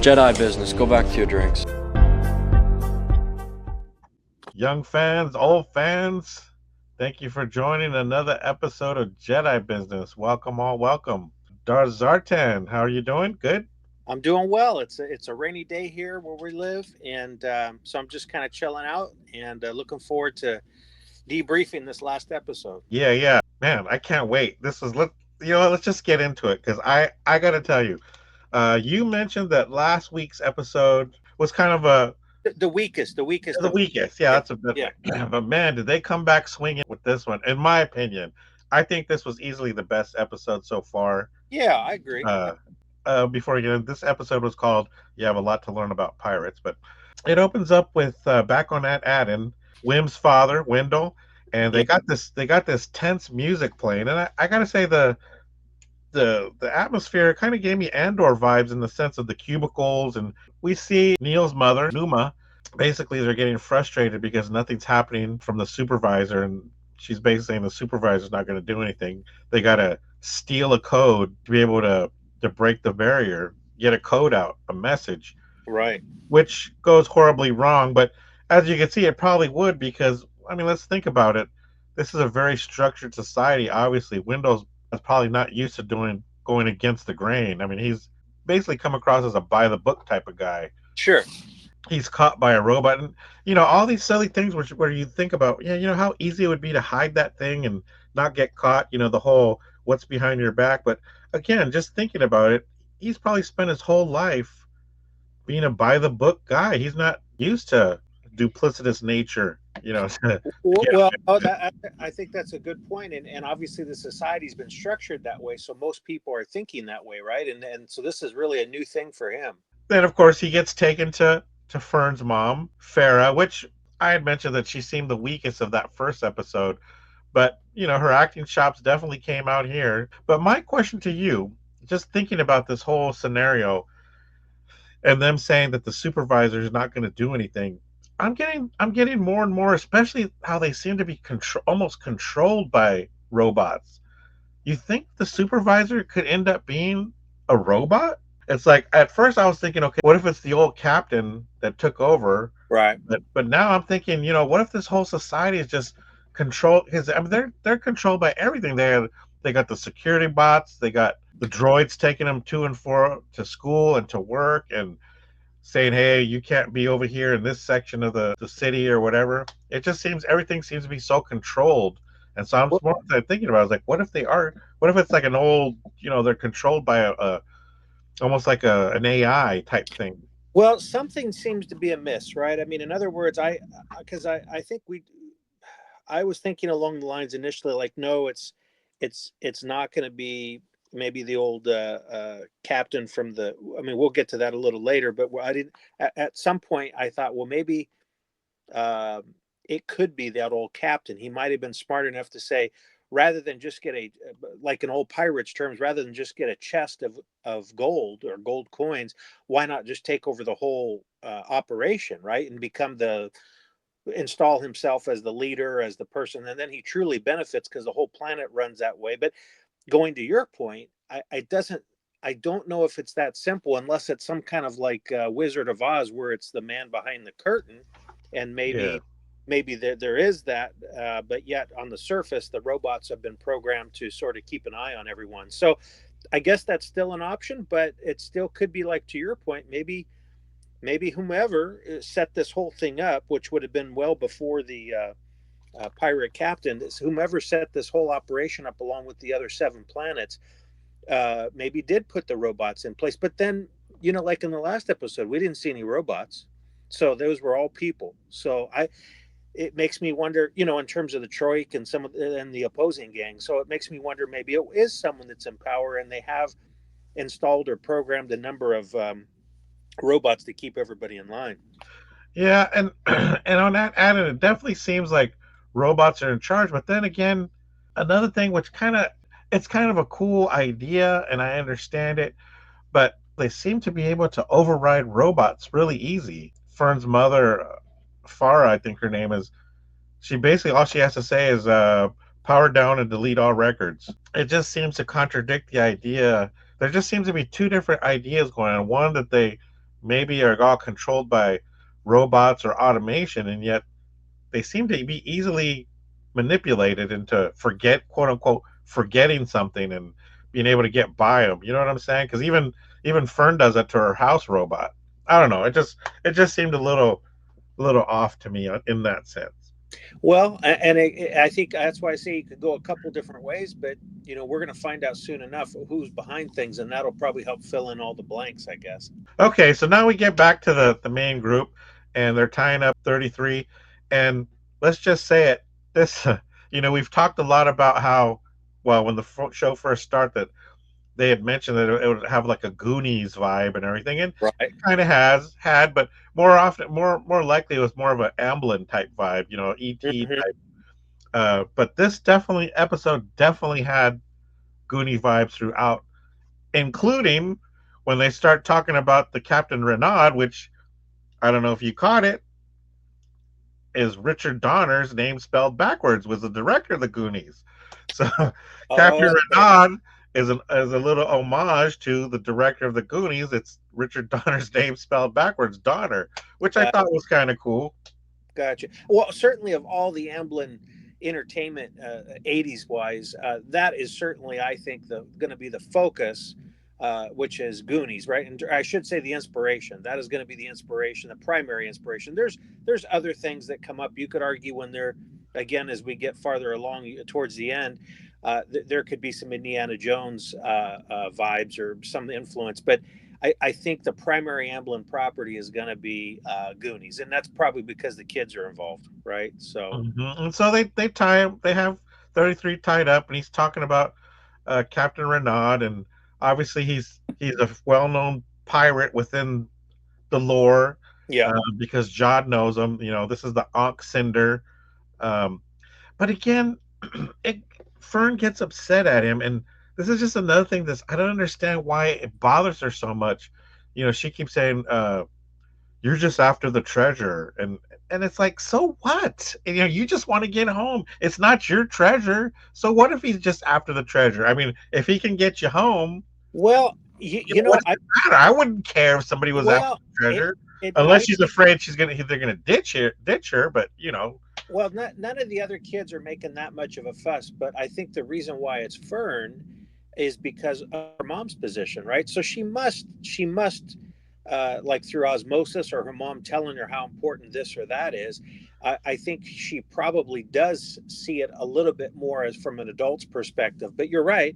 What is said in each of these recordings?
Jedi business, go back to your drinks. Young fans, old fans, thank you for joining another episode of Jedi Business. Welcome all, welcome. Darzartan, how are you doing? Good? I'm doing well. It's a rainy day here where we live, and so I'm just kind of chilling out and looking forward to debriefing this last episode. Yeah. Man, I can't wait. Let's just get into it because I got to tell you, you mentioned that last week's episode was kind of The weakest the of weakest. Yeah, yeah, that's a good yeah, thing. But man, did they come back swinging with this one? In my opinion, I think this was easily the best episode so far. yeah. I agree. Uh, Before you get in, this episode was called "You Have a Lot to Learn About Pirates," but it opens up with back on that Adden, Wim's father, Wendell, and Yeah, they got this tense music playing, and I gotta say the atmosphere kind of gave me Andor vibes in the sense of the cubicles, and we see Neil's mother, Numa. Basically, they're getting frustrated because nothing's happening from the supervisor, and she's basically saying the supervisor's not going to do anything. They got to steal a code to be able to break the barrier, get a code out, a message, right. which goes horribly wrong. But as you can see, it probably would because I mean, let's think about it. This is a very structured society. Obviously, Windows is probably not used to doing going against the grain. I mean, he's basically come across as a by the book type of guy. Sure. He's caught by a robot, and all these silly things where you think about, yeah, how easy it would be to hide that thing and not get caught. The whole what's behind your back. But again, just thinking about it, he's probably spent his whole life being a by the book guy. He's not used to duplicitous nature, to get Well, away oh, with it. I think that's a good point, and obviously the society's been structured that way, so most people are thinking that way, right? And so this is really a new thing for him. Then, of course, he gets taken to Fern's mom, Farah, which I had mentioned that she seemed the weakest of that first episode. But, her acting chops definitely came out here. But my question to you, just thinking about this whole scenario and them saying that the supervisor is not going to do anything, I'm getting more and more, especially how they seem to be almost controlled by robots. You think the supervisor could end up being a robot? It's like at first I was thinking, okay, what if it's the old captain that took over? Right. But now I'm thinking, what if this whole society is just controlled? Because I mean, they're controlled by everything. They got the security bots, they got the droids taking them to and fro to school and to work, and saying, hey, you can't be over here in this section of the city or whatever. It just seems everything seems to be so controlled. And so I'm Well, more thinking about it, I was like, what if it's like an old, they're controlled by a almost like an AI type thing. well, something seems to be amiss, right? I mean, in other words, because I think I was thinking along the lines initially, like, no, it's not going to be maybe the old captain from the. I mean, we'll get to that a little later, but I didn't. At some point, I thought, well, maybe uh, it could be that old captain. He might have been smart enough to say, rather than just get like in old pirates terms, rather than just get a chest of gold or gold coins, why not just take over the whole operation, right, and become the install himself as the leader, as the person, and then he truly benefits because the whole planet runs that way. But going to your point, I don't know if it's that simple unless it's some kind of like Wizard of Oz where it's the man behind the curtain, and Yeah. maybe there is that, but yet on the surface the robots have been programmed to sort of keep an eye on everyone. So I guess that's still an option, but it still could be like to your point, maybe whomever set this whole thing up, which would have been well before the pirate captain, is whomever set this whole operation up along with the other seven planets, maybe did put the robots in place. But then, like in the last episode, we didn't see any robots, so those were all people. So it makes me wonder, in terms of the Troik and and the opposing gang. So it makes me wonder, maybe it is someone that's in power and they have installed or programmed a number of robots to keep everybody in line. Yeah, and and on that end, it definitely seems like robots are in charge. But then again, another thing which it's kind of a cool idea, and I understand it, but they seem to be able to override robots really easy. Fern's mother, Farah, I think her name is, she basically all she has to say is power down and delete all records. It just seems to contradict the idea. There just seems to be two different ideas going on. One that they maybe are all controlled by robots or automation, and yet they seem to be easily manipulated into quote unquote forgetting something and being able to get by them. You know what I'm saying? Because even Fern does it to her house robot. I don't know. It just seemed a little off to me in that sense. Well, and I think that's why I say you could go a couple different ways, but we're going to find out soon enough who's behind things, and that'll probably help fill in all the blanks, I guess. Okay, so now we get back to the main group, and they're tying up 33, and let's just say it. This, we've talked a lot about how, well, when the show first started, that they had mentioned that it would have like a Goonies vibe and everything, and Right. it kind of has had, but more often, more likely, it was more of an Amblin type vibe, ET Hmm. type. But this episode definitely had Goonie vibes throughout, including when they start talking about the Captain Renaud, which I don't know if you caught it, is Richard Donner's name spelled backwards, was the director of the Goonies. So Captain Okay. Renaud is a little homage to the director of the Goonies. It's Richard Donner's name spelled backwards, Donner, which I Got thought was kind of cool. Gotcha. Well, certainly of all the Amblin entertainment, 80s wise, that is certainly, I think, the going to be the focus, which is Goonies, right? And I should say the inspiration. That is going to be the inspiration, the primary inspiration. There's other things that come up. You could argue when they're, again, as we get farther along towards the end, there could be some Indiana Jones vibes or some influence, but I think the primary Amblin property is going to be Goonies, and that's probably because the kids are involved, right? So, And so they tie him. They have 33 tied up, and he's talking about Captain Renaud, and obviously he's a well-known pirate within the lore yeah. because Jod knows him. This is the Ankh Cinder. Um, but again, it, Fern gets upset at him, and this is just another thing that I don't understand why it bothers her so much. She keeps saying, "You're just after the treasure," and it's like, so what? And, you just want to get home. It's not your treasure. So what if he's just after the treasure? I mean, if he can get you home, Well, what does it matter? I wouldn't care if somebody was after well, the it, treasure, it unless might. she's afraid they're gonna ditch her. But Well, none of the other kids are making that much of a fuss, but I think the reason why it's Fern is because of her mom's position, right? So she must, like through osmosis or her mom telling her how important this or that is. I think she probably does see it a little bit more as from an adult's perspective. But you're right.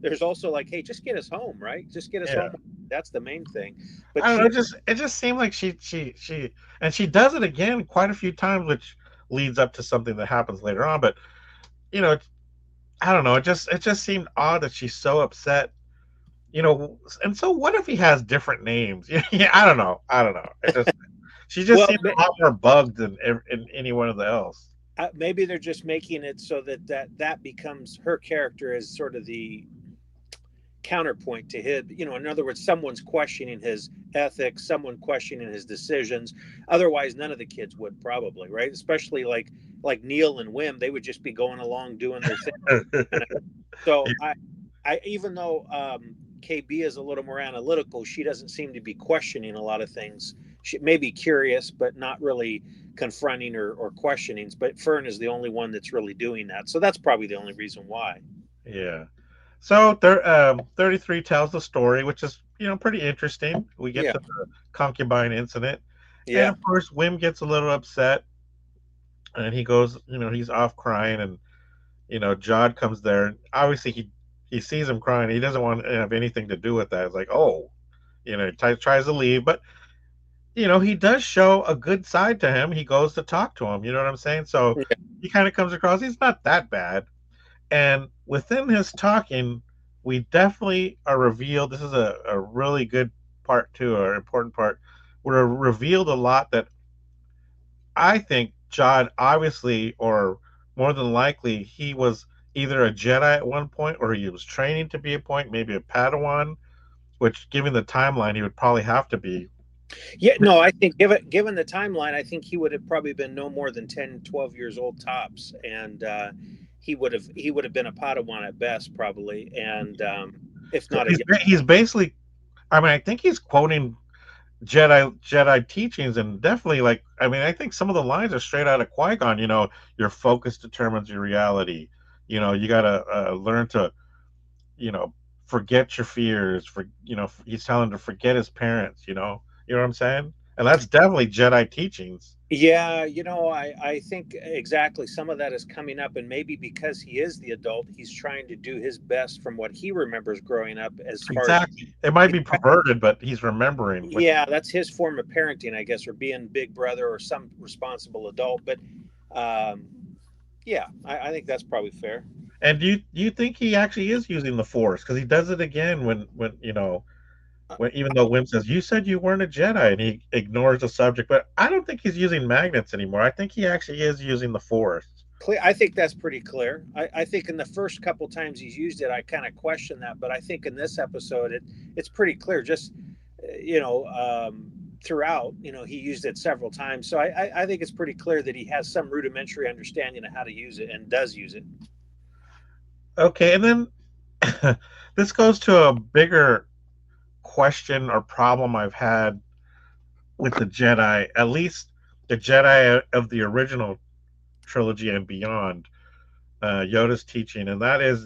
There's also like, hey, just get us home, right? Just get us yeah. home. That's the main thing. But I don't know. she, It just seemed like and she does it again quite a few times, which leads up to something that happens later on. But you know, I don't know. It just seemed odd that she's so upset. And so what if he has different names? Yeah, I don't know. I don't know. She just well, seems a lot more bugged than anyone of the else. maybe they're just making it so that becomes her character as sort of the counterpoint to his, in other words, someone's questioning his ethics, someone questioning his decisions. Otherwise none of the kids would probably, right? Especially like Neil and Wim, they would just be going along doing their thing. And so I even though KB is a little more analytical, she doesn't seem to be questioning a lot of things. She may be curious but not really confronting or questioning, but Fern is the only one that's really doing that, so that's probably the only reason why. Yeah. So 33 tells the story, which is pretty interesting. We get Yeah. to the concubine incident, and Yeah. of course Wim gets a little upset, and he goes, he's off crying, and Jod comes there. And obviously, he sees him crying. He doesn't want to have anything to do with that. It's like, oh, he tries to leave, but he does show a good side to him. He goes to talk to him. You know what I'm saying? So he kind of comes across. He's not that bad. And within his talking, we definitely are revealed. This is a really good part too, or important part. We're revealed a lot that I think John obviously, or more than likely, he was either a Jedi at one point or he was training to be a point, maybe a Padawan, which, given the timeline, he would probably have to be. Yeah, no, I think given the timeline, I think he would have probably been no more than 10, 12 years old tops, and he would have been a Padawan at best, probably, and if So not a he's young. he's basically. I mean, I think he's quoting. Jedi teachings, and definitely, like, I mean, I think some of the lines are straight out of Qui-Gon. Your focus determines your reality. You gotta learn to, you know forget your fears. He's telling him to forget his parents. What I'm saying, and that's definitely Jedi teachings. Yeah, I think exactly some of that is coming up, and maybe because he is the adult, he's trying to do his best from what he remembers growing up as far as Exactly. It might he's be perverted, but he's remembering, which. yeah, that's his form of parenting, I guess, or being big brother or some responsible adult. But um, yeah, I think that's probably fair. And do you think he actually is using the Force? Because he does it again when Uh, even though Wim says, "You said you weren't a Jedi," and he ignores the subject. But I don't think he's using magnets anymore. I think he actually is using the Force. I think that's pretty clear. I think in the first couple times he's used it, I kind of question that, but I think in this episode, it's pretty clear. Just throughout, he used it several times, so I think it's pretty clear that he has some rudimentary understanding of how to use it and does use it. Okay, and then this goes to a bigger question or problem I've had with the Jedi, at least the Jedi of the original trilogy and beyond, Yoda's teaching, and that is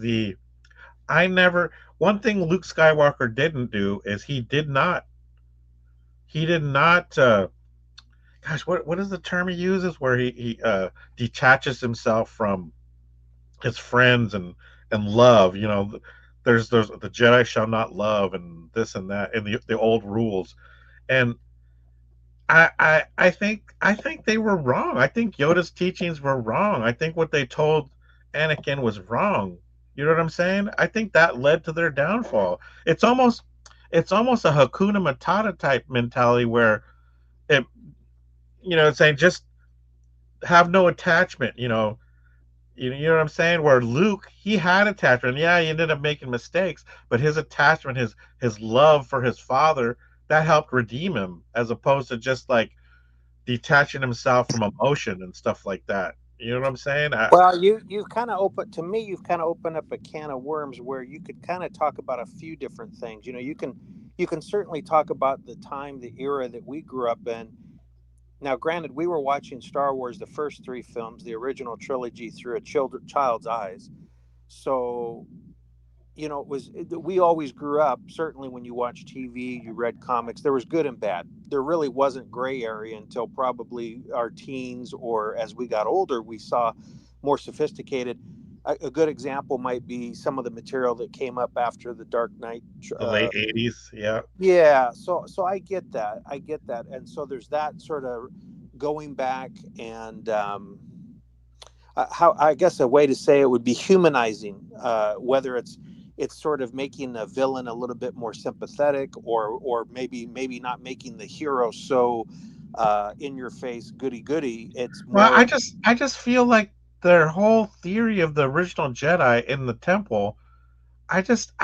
I never. One thing Luke Skywalker didn't do is he did not. Gosh, what is the term he uses where he detaches himself from his friends and love. There's the Jedi shall not love, and this and that, and the old rules. And I think they were wrong. I think Yoda's teachings were wrong. I think what they told Anakin was wrong. You know what I'm saying? I think that led to their downfall. It's almost a Hakuna Matata type mentality where it it's saying just have no attachment. You know what I'm saying? Where Luke, he had attachment. Yeah, he ended up making mistakes, but his attachment, his love for his father, that helped redeem him, as opposed to just like detaching himself from emotion and stuff like that. You know what I'm saying? Well, you've kind of opened to me. You've kind of opened up a can of worms where you could kind of talk about a few different things. You can certainly talk about the time, the era that we grew up in. Now, granted, we were watching Star Wars, the first three films, the original trilogy, through a child's eyes. So, we always grew up. Certainly, when you watched TV, you read comics. There was good and bad. There really wasn't gray area until probably our teens, or as we got older, we saw more sophisticated. A good example might be some of the material that came up after the Dark Knight. The late '80s, yeah. Yeah, so I get that. I get that, and so there's that sort of going back, and how, I guess a way to say it would be humanizing, whether it's sort of making the villain a little bit more sympathetic, or maybe not making the hero so in your face goody goody. It's Well, I more, just I just feel like their whole theory of the original Jedi in the temple, I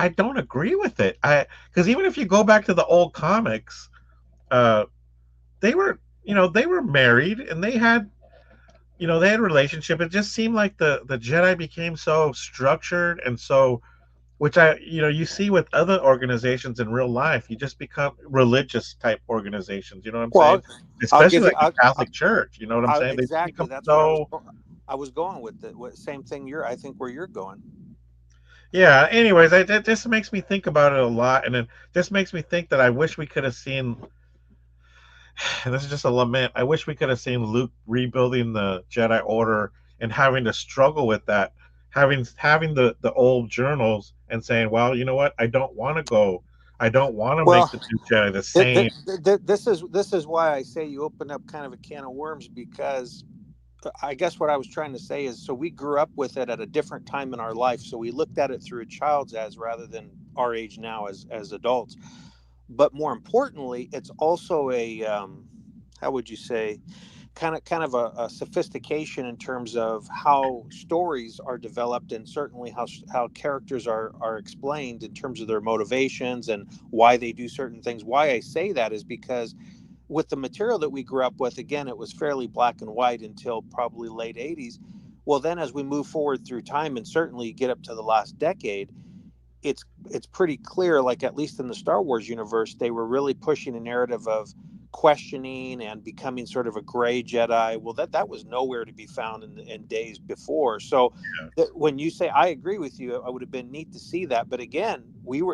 don't agree with it. I Because even if you go back to the old comics, uh, they were married, and they had a relationship. It just seemed like the Jedi became so structured and so, which you see with other organizations in real life. You just become religious type organizations. You know what I'm saying? well, I'll Especially give you like the Catholic Church. You know what I'm saying? They just exactly, become that's what so. I was going with the same thing. I think where you're going. Yeah. Anyways, it just makes me think about it a lot, and it just makes me think that I wish we could have seen. And this is just a lament. I wish we could have seen Luke rebuilding the Jedi Order and having to struggle with that, having the old journals and saying, "Well, you know what? I don't want to go. I don't want to make Well, the new Jedi the same." this is why I say you open up kind of a can of worms, because I guess what I was trying to say is, so we grew up with it at a different time in our life, so we looked at it through a child's eyes rather than our age now as adults. But more importantly, it's also a how would you say, kind of a sophistication in terms of how stories are developed, and certainly how characters are explained in terms of their motivations and why they do certain things. Why I say that is because with the material that we grew up with, again, it was fairly black and white until probably late 80s. Well, then as we move forward through time, and certainly get up to the last decade, it's pretty clear, like at least in the Star Wars universe, they were really pushing a narrative of questioning and becoming sort of a gray Jedi. Well, that was nowhere to be found in days before. So when you say, I agree with you, it would have been neat to see that. But again,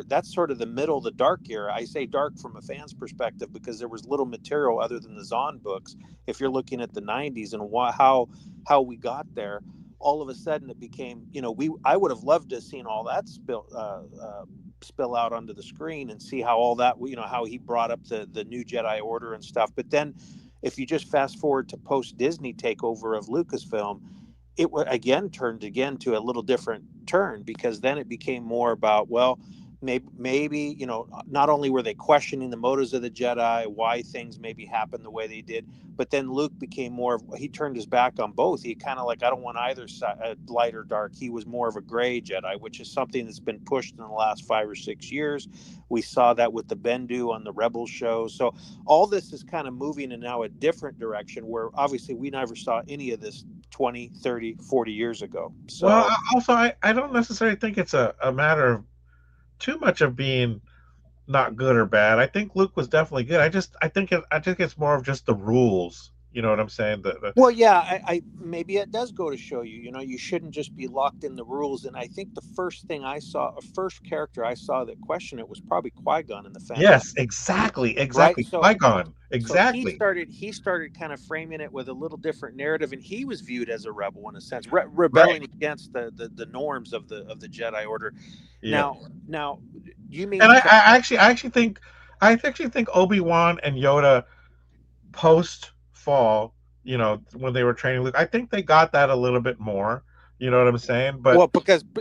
that's sort of the middle, the dark era. I say dark from a fan's perspective because there was little material other than the Zahn books. If you're looking at the 90s and how we got there, all of a sudden it became, I would have loved to have seen all that spill out onto the screen and see how all that, how he brought up the new Jedi Order and stuff. But then if you just fast forward to post Disney takeover of Lucasfilm, it again turned to a little different turn, because then it became more about, well, maybe not only were they questioning the motives of the Jedi, why things maybe happened the way they did, but then Luke became he turned his back on both. He kind of like, I don't want either side, light or dark. He was more of a gray Jedi, which is something that's been pushed in the last 5 or 6 years. We saw that with the Bendu on the Rebels show. So all this is kind of moving in now a different direction, where obviously we never saw any of this 20, 30, 40 years ago. So, well, also, I don't necessarily think it's a matter of too much of being not good or bad. I think Luke was definitely good. I think it's more of just the rules. You know what I'm saying? well, yeah, I maybe it does go to show you, you shouldn't just be locked in the rules. And I think the first character I saw that questioned it was probably Qui-Gon in the Phantom, Yes, exactly, right? exactly. So Qui-Gon, so he exactly. started kind of framing it with a little different narrative, and he was viewed as a rebel in a sense, Right. rebelling against the norms of the Jedi Order. Yeah. Now, you mean And to tell? I actually think Obi-Wan and Yoda post fall, when they were training Luke, I think they got that a little bit more. You know what I'm saying? But Well,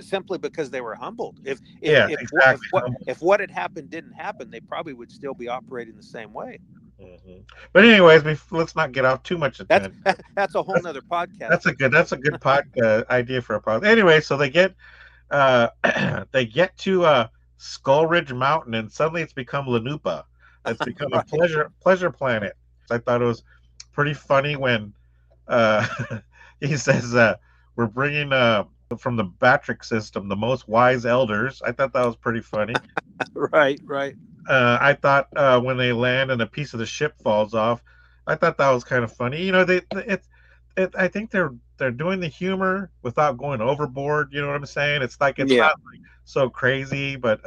simply because they were humbled. yeah, exactly. If what had happened didn't happen, they probably would still be operating the same way. Hmm. But anyways, let's not get off too much That's attention. that's a whole nother podcast. That's a good idea for a pod. Anyway, so uh they get to Skull Ridge Mountain, and suddenly it's become Lanupa. It's become a Right. pleasure planet. I thought it was pretty funny when uh he says we're bringing from the Batric system the most wise elders. I thought that was pretty funny. Right. Right. I thought when they land and a piece of the ship falls off, I thought that was kind of funny. I think they're doing the humor without going overboard. You know what I'm saying? It's like it's Yeah. not like so crazy, but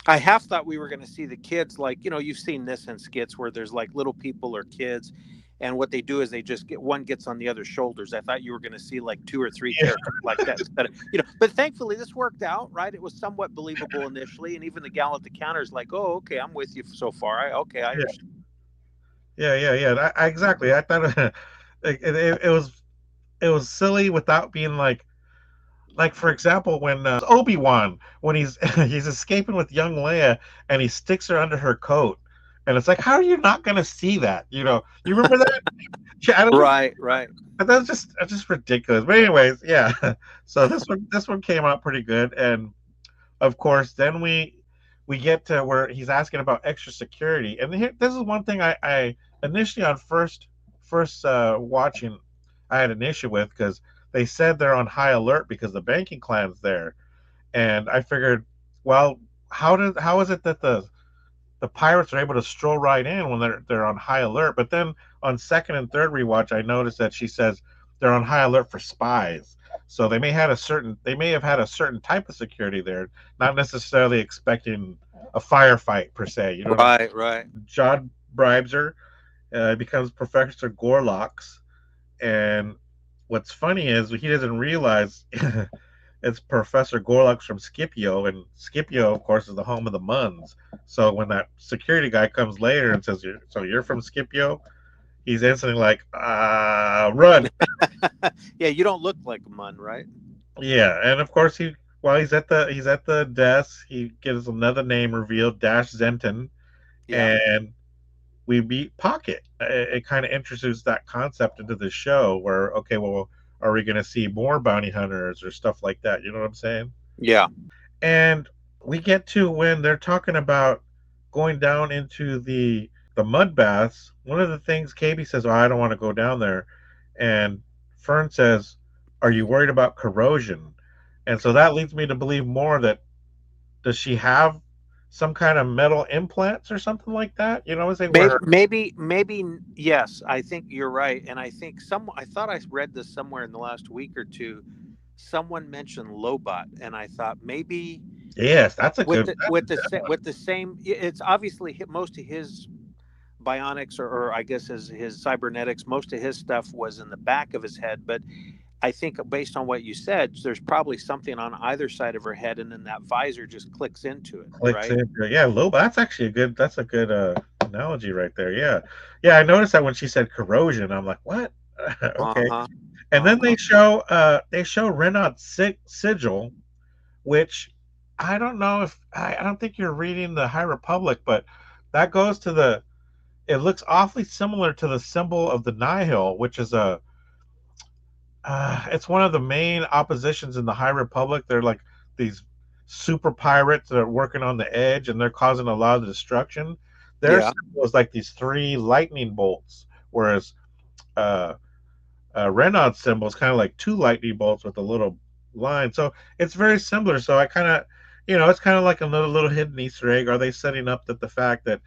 I half thought we were going to see the kids, like, you've seen this in skits where there's like little people or kids, and what they do is they just one gets on the other's shoulders. I thought you were going to see like 2 or 3 yeah, characters like that instead of, but thankfully this worked out, right? It was somewhat believable initially, and even the gal at the counter is like, "Oh, okay, I'm with you so far. I yeah, understand." yeah. Exactly. I thought it was silly without being like for example when Obi-Wan when he's he's escaping with young Leia and he sticks her under her coat, and it's like, how are you not going to see that? You remember that? Yeah, I don't know. Right, right. That's just ridiculous. But anyways, yeah. So this one came out pretty good, and of course, then we get to where he's asking about extra security, and here, this is one thing I initially on first watching I had an issue with, because they said they're on high alert because the banking clan's there, and I figured, well, how is it that the pirates are able to stroll right in when they're on high alert? But then on second and third rewatch, I noticed that she says they're on high alert for spies. So they may have had a certain type of security there, not necessarily expecting a firefight per se. You know what I'm Right, right. saying? John bribes her, becomes Professor Gorlox, and what's funny is he doesn't realize it's Professor Gorlox from Scipio, and Scipio, of course, is the home of the Muns. So when that security guy comes later and says, "So you're from Scipio," he's instantly like, run!" Yeah, you don't look like a Mun, right? Yeah, and of course while he's at the desk, he gives another name revealed, Dash Zenton, Yeah. and we meet Pocket. It kind of introduces that concept into the show where, okay, well, are we going to see more bounty hunters or stuff like that? You know what I'm saying? Yeah. And we get to when they're talking about going down into the mud baths. One of the things KB says, "Oh, I don't want to go down there," and Fern says, "Are you worried about corrosion?" And so that leads me to believe more that does she have some kind of metal implants or something like that? You know, as they were Maybe, her. maybe, yes. I think you're right, and I think I thought I read this somewhere in the last week or two. Someone mentioned Lobot, and I thought maybe Yes, that's a with good. the That's with a the good one. with the same. It's obviously most of his bionics, or I guess his cybernetics. Most of his stuff was in the back of his head, but I think based on what you said, there's probably something on either side of her head, and then that visor just clicks into it, Clicks right? into it. Yeah, Loba. That's actually a good. That's a good analogy right there. Yeah, yeah. I noticed that when she said corrosion, I'm like, what? Uh Okay. huh. And Uh then huh. they show Renaud's sigil, which I don't know if I don't think you're reading the High Republic, but that goes to the. It looks awfully similar to the symbol of the Nihil, which is a. It's one of the main oppositions in the High Republic. They're like these super pirates that are working on the edge, and they're causing a lot of destruction. Their Yeah. symbol is like these three lightning bolts, whereas uh, Renaud's symbol is kind of like two lightning bolts with a little line. So it's very similar. So I kind of, it's kind of like another little hidden Easter egg. Are they setting up that the fact that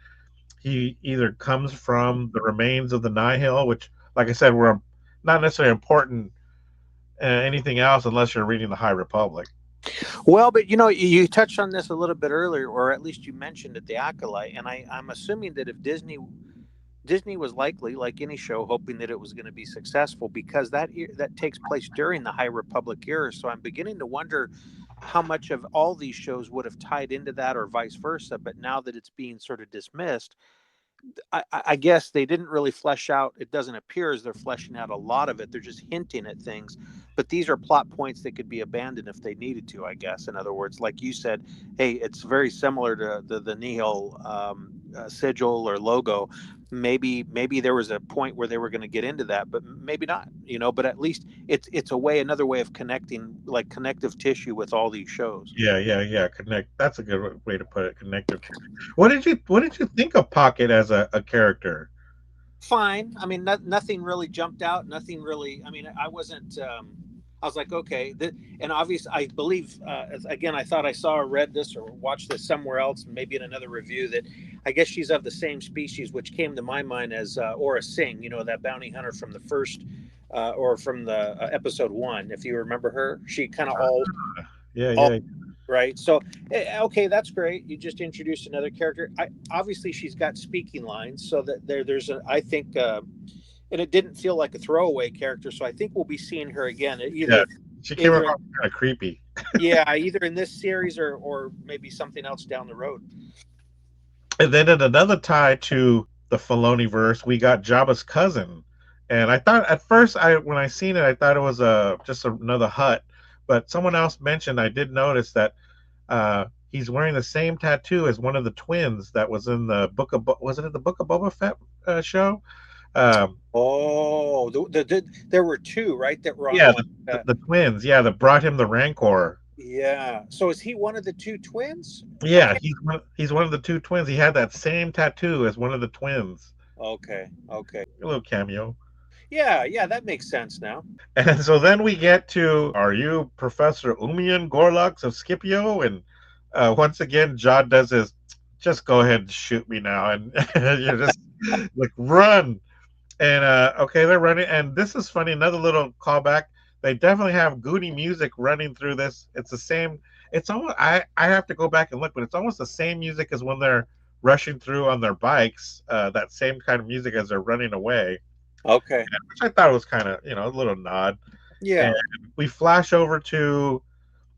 he either comes from the remains of the Nihil, which, like I said, were not necessarily important anything else unless you're reading the High Republic. Well, but you touched on this a little bit earlier, or at least you mentioned it, the acolyte, and I'm assuming that if Disney was likely, like any show, hoping that it was going to be successful because that takes place during the High Republic era. So I'm beginning to wonder how much of all these shows would have tied into that, or vice versa. But now that it's being sort of dismissed, I guess they didn't really flesh out. It doesn't appear as they're fleshing out a lot of it. They're just hinting at things. But these are plot points that could be abandoned if they needed to, I guess. In other words, like you said, hey, it's very similar to the Nihil sigil or logo. Maybe there was a point where they were going to get into that, but maybe not. But at least it's another way of connecting, like connective tissue with all these shows. Yeah, yeah, yeah. Connect. That's a good way to put it. Connective. What did you think of Pocket as a character? Fine. I mean, nothing really jumped out. Nothing really. I mean, I wasn't. I was like, okay. And obviously, I believe. Again, I thought I saw or read this or watched this somewhere else, maybe in another review. That I guess she's of the same species, which came to my mind as Aura Singh. That bounty hunter from the first, or from the episode one. If you remember her, she kind of Yeah, all yeah, right. So, okay, that's great. You just introduced another character. Obviously she's got speaking lines, so that there's a. I think, and it didn't feel like a throwaway character. So I think we'll be seeing her again, yeah. either She came either across kind of creepy. either in this series or maybe something else down the road. And then in another tie to the Filoni verse, we got Jabba's cousin. And I thought at first, when I seen it, I thought it was just another hut. But someone else mentioned I did notice that he's wearing the same tattoo as one of the twins that was in the was it in the Book of Boba Fett show? Um, Oh, there were two, right, that were on yeah, one. the twins. Yeah, that brought him the Rancor. Yeah. So is he one of the two twins? Yeah, Okay. he's one of the two twins. He had that same tattoo as one of the twins. Okay. Okay. A little cameo. Yeah. Yeah. That makes sense now. And so then we get to, are you Professor Umian Gorlox of Scipio? And once again, John does his, just go ahead and shoot me now. And you're just like, run. And okay, they're running. And this is funny. Another little callback. They definitely have Goody music running through this. It's the same. It's almost, I have to go back and look, but it's almost the same music as when they're rushing through on their bikes. That same kind of music as they're running away, Okay. which I thought was kind of, a little nod. And Yeah. we flash over to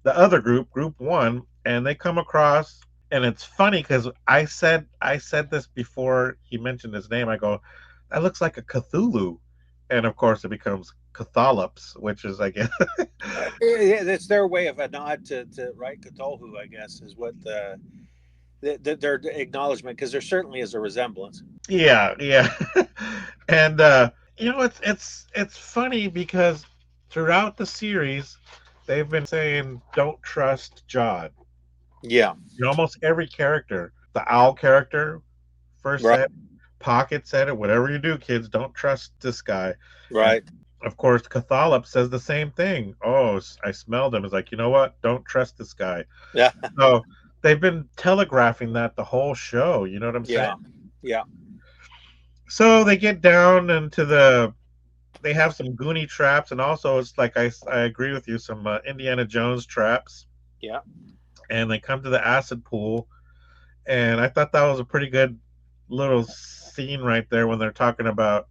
the other group, Group One, and they come across. And it's funny because I said this before he mentioned his name. I go, that looks like a Cthulhu, and of course it becomes Cthulhups, which is, I guess. Yeah, that's their way of a nod to right Cthulhu, I guess, is what their acknowledgement, because there certainly is a resemblance. Yeah, yeah. And it's funny because throughout the series they've been saying don't trust Jod. Yeah. Almost every character, the owl character first Right. said, Pocket said it, whatever you do, kids, don't trust this guy. And Right. of course, Cthulhup says the same thing. Oh, I smelled him. It's like, you know what? Don't trust this guy. Yeah. So they've been telegraphing that the whole show. You know what I'm saying? Yeah. Yeah. So they get down into the. They have some Goonie traps, and also it's like I agree with you, some Indiana Jones traps. Yeah. And they come to the acid pool, and I thought that was a pretty good little scene right there when they're talking about,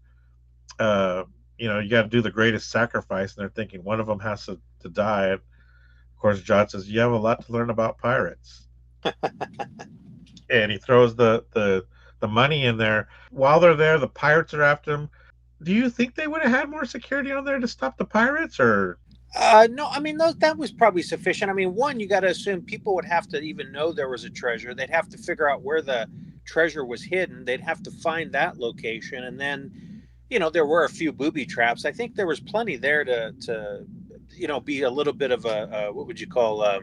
uh, you got to do the greatest sacrifice, and they're thinking one of them has to die. And of course, John says, "You have a lot to learn about pirates," and he throws the money in there. While they're there, the pirates are after him. Do you think they would have had more security on there to stop the pirates, or? No, I mean that was probably sufficient. I mean, one, you got to assume people would have to even know there was a treasure. They'd have to figure out where the treasure was hidden. They'd have to find that location, and then, there were a few booby traps. I think there was plenty there to be a little bit of a what would you call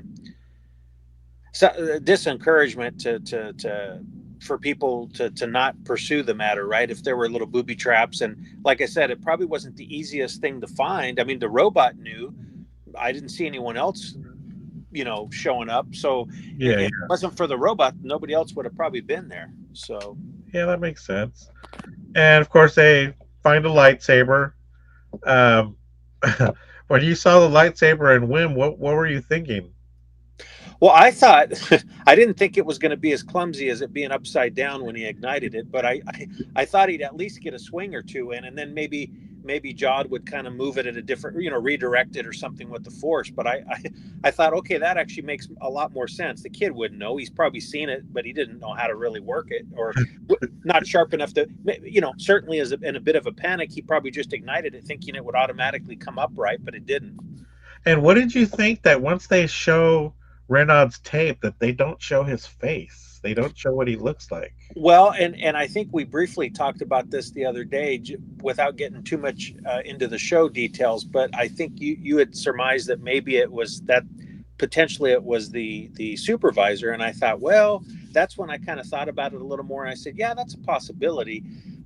disencouragement to for people to not pursue the matter, right? If there were little booby traps, and like I said, it probably wasn't the easiest thing to find. I mean, the robot knew. I didn't see anyone else, showing up. So Yeah, if yeah, it wasn't for the robot, nobody else would have probably been there. So yeah, that makes sense. And of course, they find a lightsaber. Um, when you saw the lightsaber in Wim, what were you thinking? well, I thought I didn't think it was going to be as clumsy as it being upside down when he ignited it, but I thought he'd at least get a swing or two in, and then maybe Jod would kind of move it at a different, redirect it or something with the force. But I thought, okay, that actually makes a lot more sense. The kid wouldn't know; he's probably seen it, but he didn't know how to really work it, or not sharp enough to, certainly as in a bit of a panic, he probably just ignited it thinking it would automatically come up right, but it didn't. And what did you think that once they show Renaud's tape, that they don't show his face? They don't show what he looks like. Well, and I think we briefly talked about this the other day, without getting too much into the show details. But I think you had surmised that maybe it was that potentially it was the supervisor, and I thought, well, that's when I kind of thought about it a little more, and I said, yeah, that's a possibility.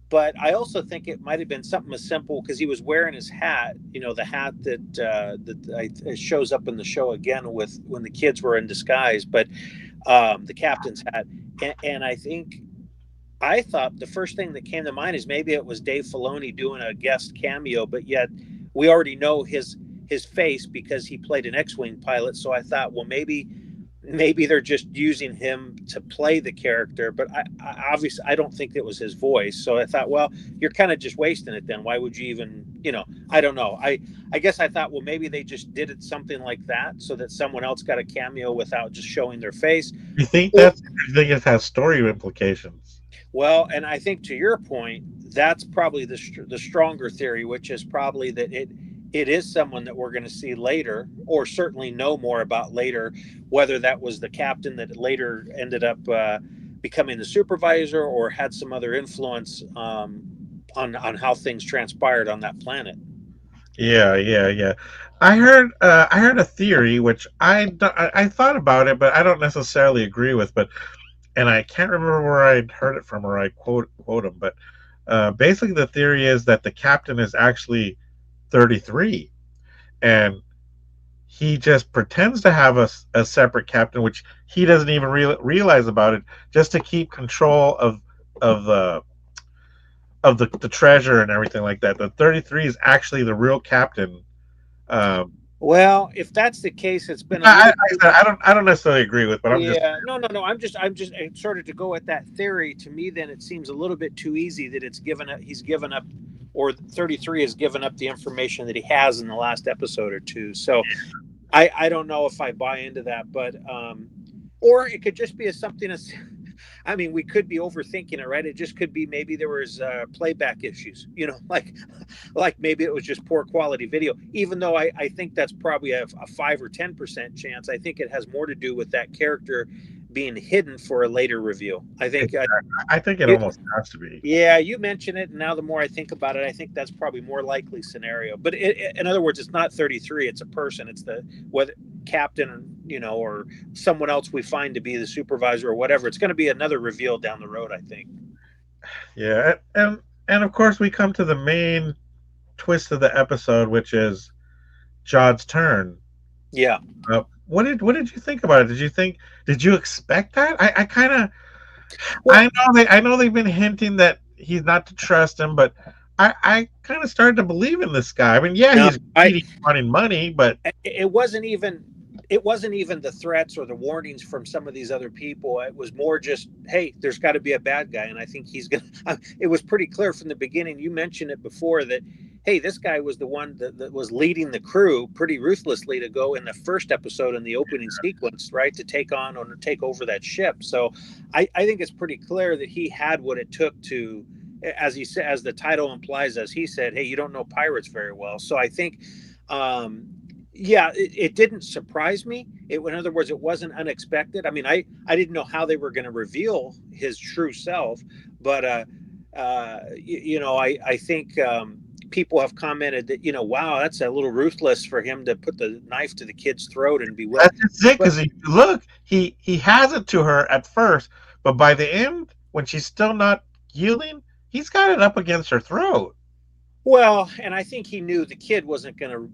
But I also think it might have been something as simple because he was wearing his hat, the hat that shows up in the show again with when the kids were in disguise, but the captain's hat, and I thought the first thing that came to mind is maybe it was Dave Filoni doing a guest cameo, but yet we already know his face because he played an X-wing pilot. So I thought, well, maybe they're just using him to play the character. But I obviously I don't think it was his voice. So I thought, well, you're kind of just wasting it then. Why would you even, I don't know. I guess I thought, well, maybe they just did it something like that so that someone else got a cameo without just showing their face. You think Or, you think it has story implications? Well, and I think to your point, that's probably the stronger theory, which is probably that it is someone that we're going to see later, or certainly know more about later, whether that was the captain that later ended up becoming the supervisor, or had some other influence on how things transpired on that planet. Yeah, yeah, yeah. I heard a theory which I thought about it, but I don't necessarily agree with. But and I can't remember where I'd heard it from or I quote him. But basically, the theory is that the captain is actually 33, and he just pretends to have a separate captain, which he doesn't even realize about it, just to keep control of the treasure and everything like that. The 33 is actually the real captain. Um, Well, if that's the case, it's been a I, little. I don't necessarily agree with, but I'm just Yeah, no. I'm just sort of to go with that theory. To me, then it seems a little bit too easy that it's given up. He's given up, or 33 has given up the information that he has in the last episode or two. So I don't know if I buy into that, but or it could just be something as. I mean, we could be overthinking it, right? It just could be maybe there was playback issues, like maybe it was just poor quality video. Even though I think that's probably a 5 or 10% chance. I think it has more to do with that character being hidden for a later review. I think I think it you, almost has to be. yeah, you mentioned it, and now the more I think about it, I think that's probably more likely scenario. But in other words, it's not 33; it's a person. It's the whether captain, or someone else we find to be the supervisor or whatever. It's going to be another reveal down the road, I think. Yeah, and of course we come to the main twist of the episode, which is Jod's turn. Yeah, what did you think about it? Did you expect that? I kind of Well, I know they've been hinting that he's not to trust him, but I kind of started to believe in this guy. I mean, yeah, no, he's greedy, wanting money, but it wasn't even the threats or the warnings from some of these other people. It was more just, hey, there's got to be a bad guy, and I think he's gonna. It was pretty clear from the beginning. You mentioned it before that, hey, this guy was the one that was leading the crew pretty ruthlessly to go in the first episode in the opening sequence, right, to take on or take over that ship. So I think it's pretty clear that he had what it took to, as he said, as the title implies, as he said, hey, you don't know pirates very well. So I think um, yeah, it didn't surprise me. In other words, it wasn't unexpected. I mean, I didn't know how they were going to reveal his true self, but I think people have commented that, wow, that's a little ruthless for him to put the knife to the kid's throat and be willing. that's just it. But Because look, he has it to her at first, but by the end, when she's still not yielding, he's got it up against her throat. well, and I think he knew the kid wasn't going to.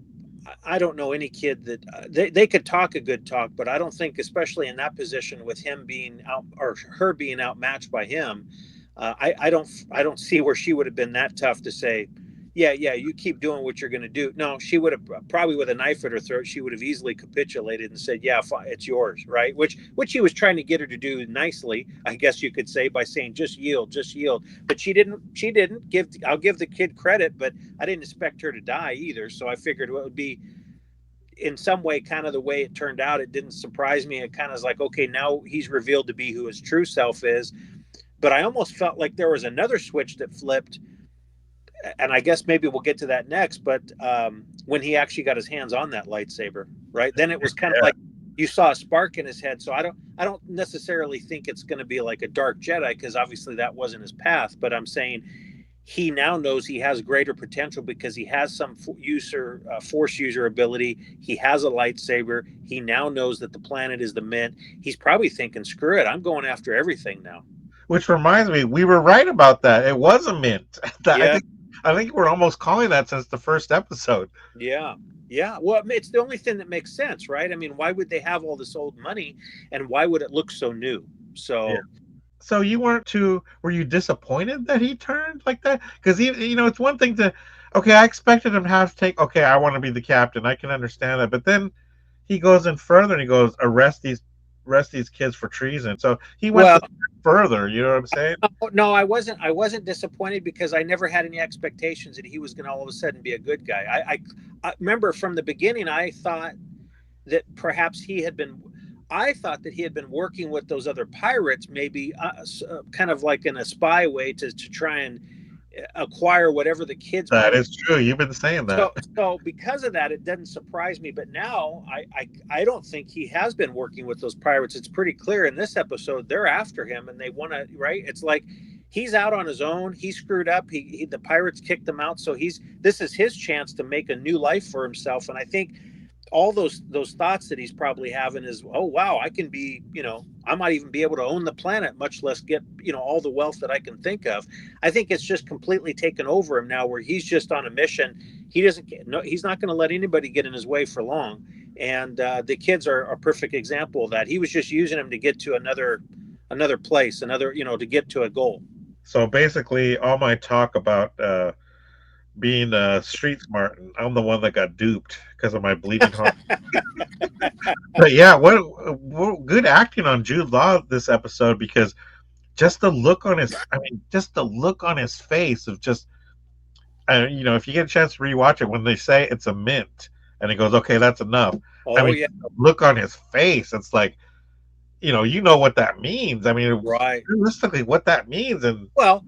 I don't know any kid that they could talk a good talk, but I don't think, especially in that position with him being out or her being outmatched by him, I don't see where she would have been that tough to say, yeah, you keep doing what you're going to do. No, she would have probably with a knife at her throat. She would have easily capitulated and said, yeah, fine, it's yours, right? Which he was trying to get her to do nicely, I guess you could say, by saying just yield, just yield. But she didn't. She didn't give. I'll give the kid credit, but I didn't expect her to die either. So I figured it would be in some way kind of the way it turned out. It didn't surprise me. It kind of is like, okay, now he's revealed to be who his true self is. But I almost felt like there was another switch that flipped, and I guess maybe we'll get to that next. But when he actually got his hands on that lightsaber, right? Then it was kind of Yeah. like you saw a spark in his head. So I don't necessarily think it's going to be like a dark Jedi, because obviously that wasn't his path. But I'm saying he now knows he has greater potential because he has some force user ability. He has a lightsaber. He now knows that the planet is the mint. He's probably thinking, screw it, I'm going after everything now. Which reminds me, we were right about that. It was a mint. I Yeah, think we're almost calling that since the first episode. yeah, yeah. Well, it's the only thing that makes sense, right? I mean, why would they have all this old money, and why would it look so new? Yeah. So So you weren't too? Were you disappointed that he turned like that? Because it's one thing to, okay, I expected him to have to take. Okay, I want to be the captain. I can understand that, but then he goes in further and he goes arrest these kids for treason. So he went well, the further. You know what I'm saying? no, I wasn't disappointed because I never had any expectations that he was going to all of a sudden be a good guy. I remember from the beginning, I thought that perhaps I thought that he had been working with those other pirates, maybe kind of like in a spy way to try and acquire whatever the kids That might. is true. You've been saying that. So because of that, it doesn't surprise me. But now I don't think he has been working with those pirates. It's pretty clear in this episode they're after him and they want to. Right? It's like he's out on his own. He screwed up. The pirates kicked him out. So this is his chance to make a new life for himself. And I think all those thoughts that he's probably having is, oh wow, I can be, I might even be able to own the planet, much less get, all the wealth that I can think of. I think it's just completely taken over him now, where he's just on a mission. He doesn't no, he's not going to let anybody get in his way for long. And the kids are a perfect example of that. He was just using them to get to another place, to get to a goal. So basically, all my talk about being street smart, and I'm the one that got duped because of my bleeding heart. But yeah, what good acting on Jude Law this episode, because just the look on his, I mean, just the look on his face of just, if you get a chance to rewatch it, when they say it's a mint and it goes, okay, that's enough. I Oh mean, yeah, the look on his face, it's like, you know what that means. I mean, right. realistically, what that means, and Well,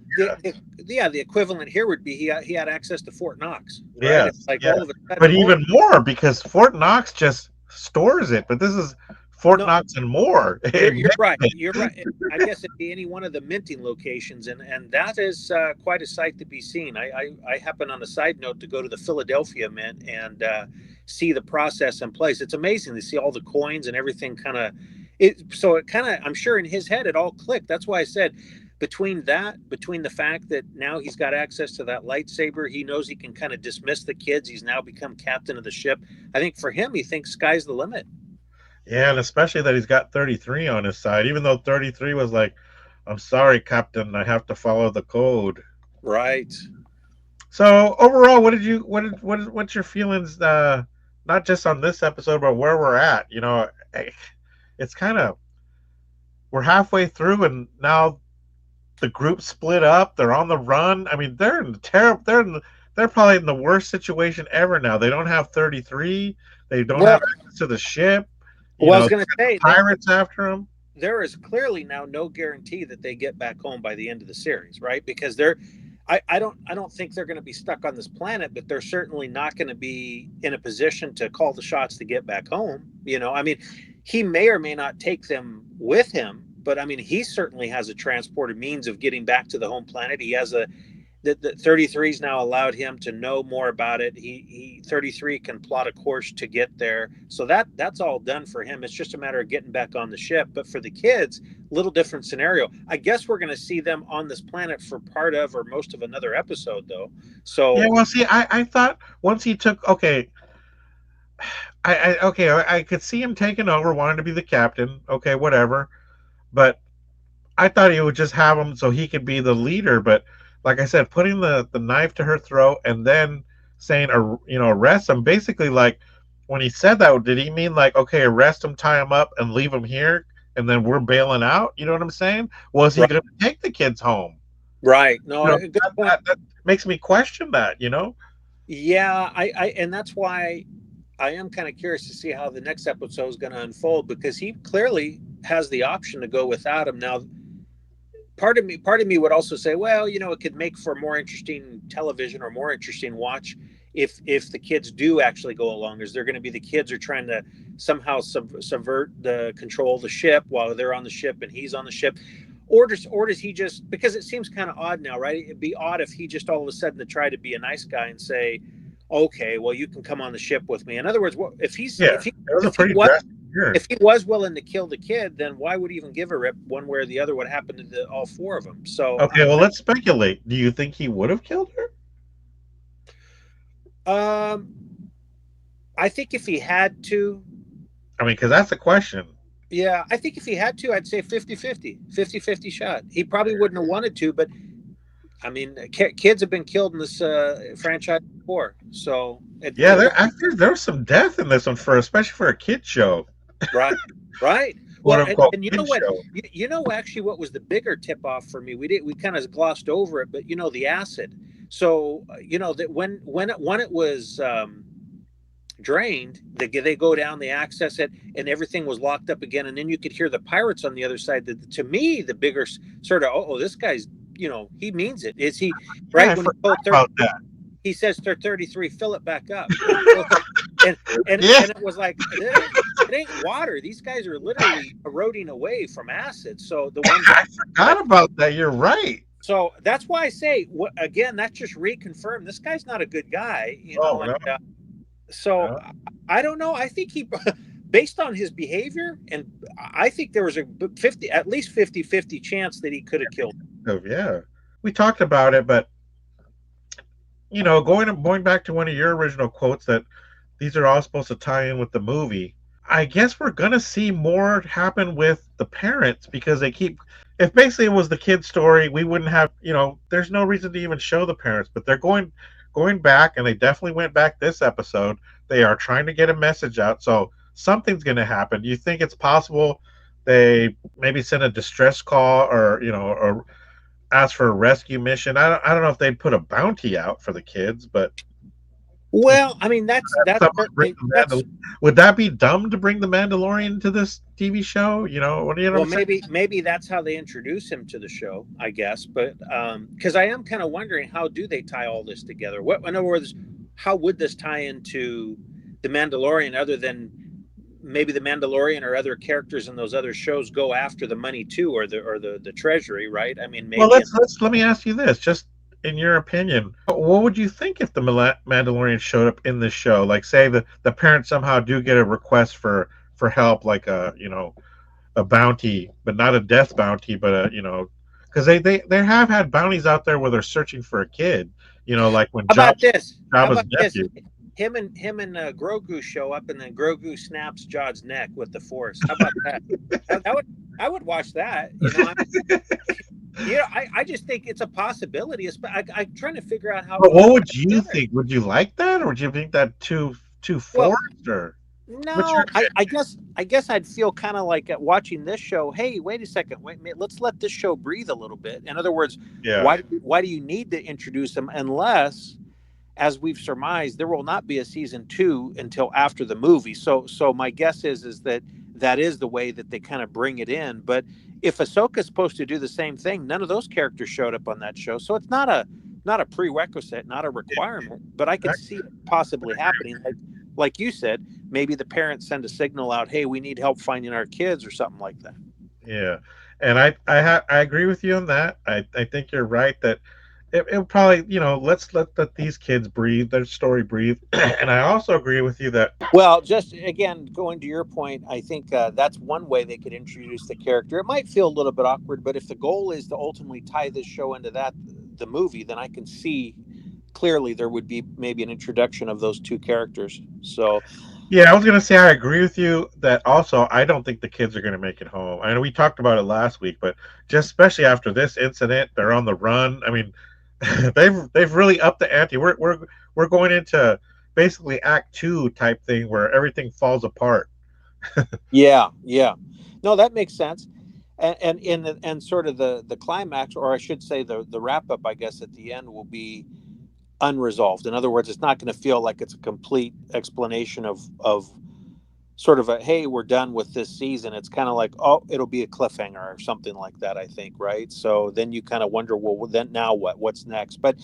yeah, the equivalent here would be he had access to Fort Knox, right? It's yes, like yeah, all of a but sudden, even more because Fort Knox just stores it, but this is Fort no, Knox and more. you're right. You're right. I guess it'd be any one of the minting locations, and that is quite a sight to be seen. I happen, on a side note, to go to the Philadelphia Mint and see the process in place. It's amazing to see all the coins and everything kind of. So it kind of, I'm sure in his head it all clicked. That's why I said, between the fact that now he's got access to that lightsaber, he knows he can kind of dismiss the kids. He's now become captain of the ship. I think for him, he thinks sky's the limit. Yeah, and especially that he's got 33 on his side, even though 33 was like, "I'm sorry, Captain, I have to follow the code." Right. So overall, what's your feelings? Not just on this episode, but where we're at. It's kind of we're halfway through, and now the group split up. They're on the run. I mean, they're in the terrible. They're probably in the worst situation ever now. They don't have 33. They don't Well, have access to the ship. well, I was They going to got the say pirates after them. there is clearly now no guarantee that they get back home by the end of the series, right? Because I don't think they're going to be stuck on this planet, but they're certainly not going to be in a position to call the shots to get back home. I mean, he may or may not take them with him, but I mean, he certainly has a transported means of getting back to the home planet. He has the 33's now allowed him to know more about it. He 33 can plot a course to get there, so that's all done for him. It's just a matter of getting back on the ship. But for the kids, little different scenario. I guess we're going to see them on this planet for part of or most of another episode, though. Yeah, So well, see, I thought once he took okay, I could see him taking over, wanting to be the captain. Okay, whatever. But I thought he would just have him so he could be the leader. But like I said, putting the knife to her throat and then saying, arrest him. Basically, like when he said that, did he mean like, okay, arrest him, tie him up, and leave him here, and then we're bailing out? You know what I'm saying? Was he right, going to take the kids home? right. No, You know, a good that, point. that makes me question that. Yeah, and that's why I am kind of curious to see how the next episode is going to unfold because he clearly has the option to go without him now. Part of me would also say, well, it could make for more interesting television or more interesting watch if the kids do actually go along. Is there going to be the kids are trying to somehow subvert the control of the ship while they're on the ship and he's on the ship, or does he just, because it seems kind of odd now, right? It'd be odd if he just all of a sudden to try to be a nice guy and say, okay, well, you can come on the ship with me. In other words, what if he's Yeah, it was a if he pretty was drastic turn. if he was willing to kill the kid, then why would he even give a rip one way or the other what happened to all four of them? So, Okay, well, let's speculate. Do you think he would have killed her? um, I think if he had to, I mean, because that's the question. yeah, I think if he had to, I'd say 50-50 shot. He probably wouldn't have wanted to, but I mean, kids have been killed in this franchise before. So, Yeah, there was some death in this one especially for a kid show, right, right. quote Well, and, unquote and you know kid what? show. Actually, what was the bigger tip off for me? We kind of glossed over it, but the acid. So, that when it was drained, they go down, they access it, and everything was locked up again, and then you could hear the pirates on the other side. To me, the bigger sort of, oh, this guy's, he means it. Is he Yeah, right I when he forgot told about that. he says they're 33, fill it back up, and Yeah, and it was like it ain't water. These guys are literally eroding away from acid. So the one guy, I forgot about that. You're right. so that's why I say, again, that just reconfirmed this guy's not a good guy, Oh and no, so no. I don't know. I think he, based on his behavior, and I think there was a 50, at least 50-50 chance that he could have killed him. Oh, yeah, we talked about it, but going back to one of your original quotes that these are all supposed to tie in with the movie. I guess we're gonna see more happen with the parents because they keep. If basically it was the kid story, we wouldn't have. There's no reason to even show the parents, but they're going back, and they definitely went back this episode. They are trying to get a message out, so something's gonna happen. Do you think it's possible they maybe send a distress call or ask for a rescue mission? I don't know if they'd put a bounty out for the kids, but Well, I mean that's someone bring certainly the that's would that be dumb to bring the Mandalorian to this TV show? What do you know well, what I'm saying? maybe that's how they introduce him to the show, I guess. But because I am kind of wondering, how do they tie all this together? What, in other words, how would this tie into the Mandalorian, other than maybe the Mandalorian or other characters in those other shows go after the money too, or the treasury, right? I mean, Well, maybe. let me ask you this, just in your opinion, what would you think if the Mandalorian showed up in this show? Like, say the parents somehow do get a request for help, like a bounty, but not a death bounty, but because they have had bounties out there where they're searching for a kid, like when How about this? How Jabba's about this? nephew. him and Grogu show up, and then Grogu snaps Jod's neck with the Force. How about that? That would I would watch that. I just think it's a possibility. I'm trying to figure out how it But would what all would tie you together. think? Would you like that, or would you think that too Well, forced? Or what's your no, I guess I'd feel kind of like watching this show. Hey, wait a second, let's let this show breathe a little bit. In other words, yeah why do you need to introduce them unless, as we've surmised, there will not be a season two until after the movie. So my guess is that that is the way that they kind of bring it in. But if Ahsoka's supposed to do the same thing, none of those characters showed up on that show, so it's not a prerequisite, not a requirement. But I could see it possibly happening, like you said, maybe the parents send a signal out, hey, we need help finding our kids or something like that. Yeah, and I agree with you on that. I think you're right that it probably let's let these kids breathe, their story breathe. And I also agree with you that Well, just again, going to your point, I think that's one way they could introduce the character. It might feel a little bit awkward, but if the goal is to ultimately tie this show into the movie, then I can see clearly there would be maybe an introduction of those two characters. So, yeah, I was gonna say I agree with you that also I don't think the kids are gonna make it home. I know we talked about it last week, but just especially after this incident, they're on the run. I mean, they've really upped the ante. We're going into basically Act Two type thing where everything falls apart. yeah, yeah, no, that makes sense. And sort of the climax, or I should say the wrap up, I guess at the end will be unresolved. In other words, it's not going to feel like it's a complete explanation of sort of a, hey, we're done with this season. It's kind of like, oh, it'll be a cliffhanger or something like that, I think, right? So then you kind of wonder, well, then now what's next? But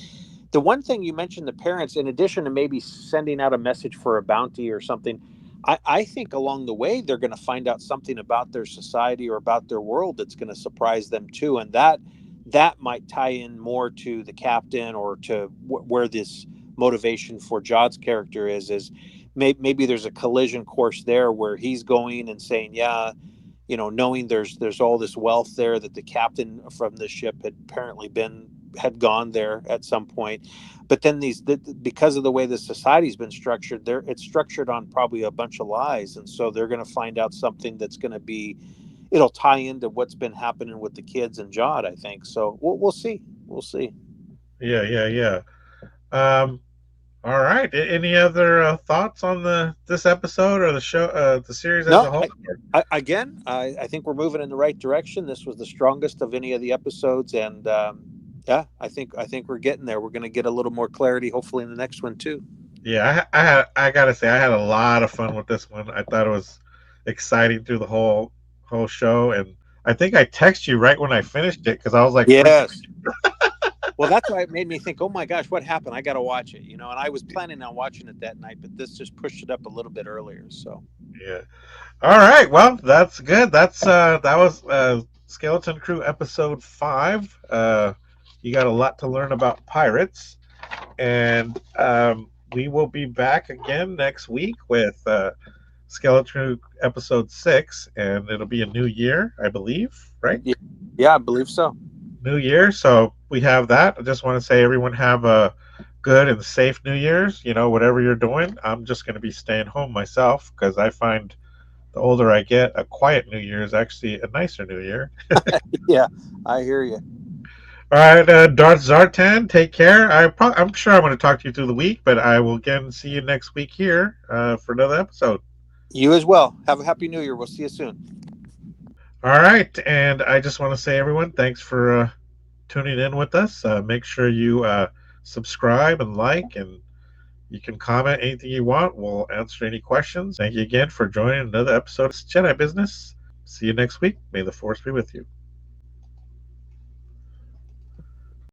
the one thing you mentioned, the parents, in addition to maybe sending out a message for a bounty or something, I think along the way they're going to find out something about their society or about their world that's going to surprise them too, and that might tie in more to the captain or to where this motivation for Jod's character is maybe there's a collision course there where he's going and saying, yeah, knowing there's all this wealth there, that the captain from the ship had gone there at some point. But then because of the way the society's been structured, there it's structured on probably a bunch of lies, and so they're going to find out something that's going to be, it'll tie into what's been happening with the kids and Jod, I think. So we'll see. We'll see. Yeah, yeah, yeah. Um, all right. Any other thoughts on the this episode or the show, the series as No, a whole? I think we're moving in the right direction. This was the strongest of any of the episodes, and yeah, I think we're getting there. We're going to get a little more clarity, hopefully, in the next one too. Yeah, I gotta say I had a lot of fun with this one. I thought it was exciting through the whole show, and I think I texted you right when I finished it because I was like freaking. Yes. Well, that's why it made me think, oh my gosh, what happened? I got to watch it, And I was planning on watching it that night, but this just pushed it up a little bit earlier. So, Yeah. All right. Well, that's good. That was Skeleton Crew episode 5. You got a lot to learn about pirates, and we will be back again next week with Skeleton Crew episode 6, and it'll be a new year, I believe, right? yeah, yeah, I believe so. New year. So we have that. I just want to say, everyone have a good and safe New Year's. Whatever you're doing, I'm just going to be staying home myself because I find the older I get, a quiet New Year is actually a nicer New Year. Yeah, I hear you. All right, Darth Zartan, take care. I'm sure I'm going to talk to you through the week, but I will again see you next week here for another episode. You as well. Have a happy New Year. We'll see you soon. All right, and I just want to say, everyone, thanks for tuning in with us. Make sure you subscribe and like, and you can comment anything you want. We'll answer any questions. Thank you again for joining another episode of Jedi Business. See you next week. May the Force be with you.